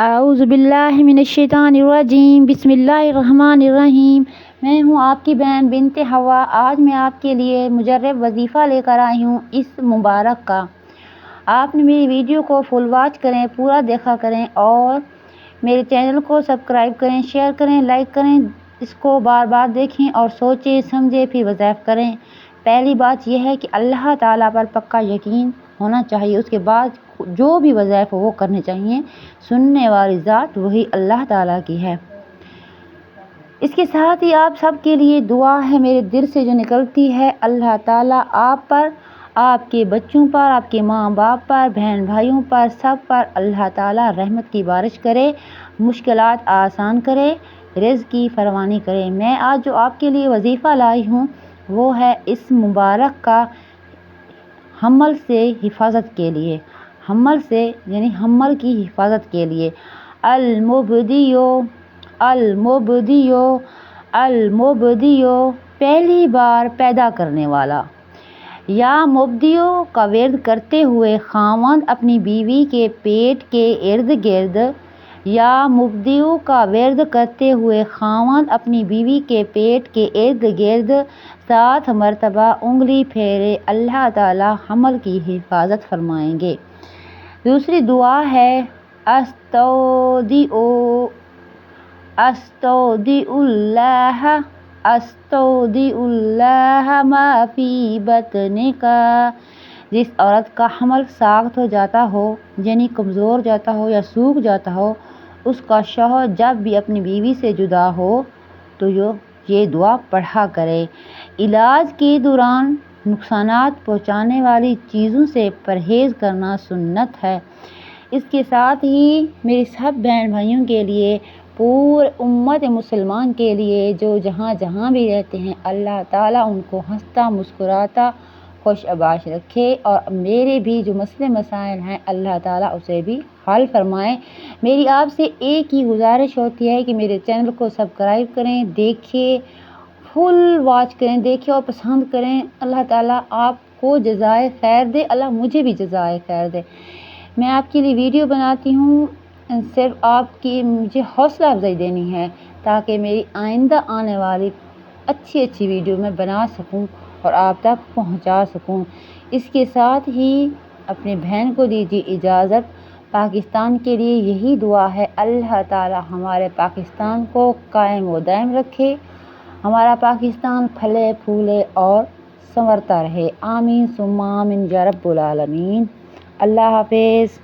اعوذ باللہ من الشیطان الرجیم بسم اللہ الرحمن الرحیم۔ میں ہوں آپ کی بہن بنت ہوا۔ آج میں آپ کے لیے مجرب وظیفہ لے کر آئی ہوں اس مبارک کا۔ آپ نے میری ویڈیو کو فل واچ کریں، پورا دیکھا کریں اور میرے چینل کو سبسکرائب کریں، شیئر کریں، لائک کریں۔ اس کو بار بار دیکھیں اور سوچیں سمجھیں پھر وظائف کریں۔ پہلی بات یہ ہے کہ اللہ تعالیٰ پر پکا یقین ہونا چاہیے۔ اس کے بعد جو بھی وظائف وہ کرنے چاہیے، سننے والی ذات وہی اللہ تعالیٰ کی ہے۔ اس کے ساتھ ہی آپ سب کے لیے دعا ہے میرے دل سے جو نکلتی ہے، اللہ تعالیٰ آپ پر، آپ کے بچوں پر، آپ کے ماں باپ پر، بہن بھائیوں پر، سب پر اللہ تعالیٰ رحمت کی بارش کرے، مشکلات آسان کرے، رزق کی فراوانی کرے۔ میں آج جو آپ کے لیے وظیفہ لائی ہوں وہ ہے اس مبارک کا حمل سے حفاظت کے لیے۔ حمل سے یعنی حمل کی حفاظت کے لیے۔ المبدیو المبدیو المبدیو، پہلی بار پیدا کرنے والا۔ یا مبدیو کا ورد کرتے ہوئے خاوند اپنی بیوی کے پیٹ کے ارد گرد، یا مبدیو کا ورد کرتے ہوئے خاوند اپنی بیوی کے پیٹ کے ارد گرد 7 مرتبہ انگلی پھیرے، اللہ تعالیٰ حمل کی حفاظت فرمائیں گے۔ دوسری دعا ہے استودع اللہ ما فی بطنک۔ جس عورت کا حمل ساخت ہو جاتا ہو، یعنی کمزور جاتا ہو یا سوکھ جاتا ہو، اس کا شوہر جب بھی اپنی بیوی سے جدا ہو تو یہ دعا پڑھا کرے۔ علاج کے دوران نقصانات پہنچانے والی چیزوں سے پرہیز کرنا سنت ہے۔ اس کے ساتھ ہی میری سب بہن بھائیوں کے لیے، پورے امت مسلمان کے لیے جو جہاں جہاں بھی رہتے ہیں، اللہ تعالیٰ ان کو ہنستا مسکراتا خوش آباش رکھے، اور میرے بھی جو مسئلے مسائل ہیں اللہ تعالیٰ اسے بھی حل فرمائے۔ میری آپ سے ایک ہی گزارش ہوتی ہے کہ میرے چینل کو سبسکرائب کریں، دیکھیں، فل واچ کریں، دیکھیں اور پسند کریں۔ اللہ تعالیٰ آپ کو جزائے خیر دے، اللہ مجھے بھی جزائے خیر دے۔ میں آپ کے لیے ویڈیو بناتی ہوں صرف آپ کی مجھے حوصلہ افزائی دینی ہے، تاکہ میری آئندہ آنے والی اچھی ویڈیو میں بنا سکوں اور آپ تک پہنچا سکوں۔ اس کے ساتھ ہی اپنے بہن کو دیجیے اجازت۔ پاکستان کے لیے یہی دعا ہے، اللہ تعالیٰ ہمارے پاکستان کو قائم و دائم رکھے، ہمارا پاکستان پھلے پھولے اور سنورتا رہے۔ آمین ثم آمین یا رب العالمین۔ اللہ حافظ۔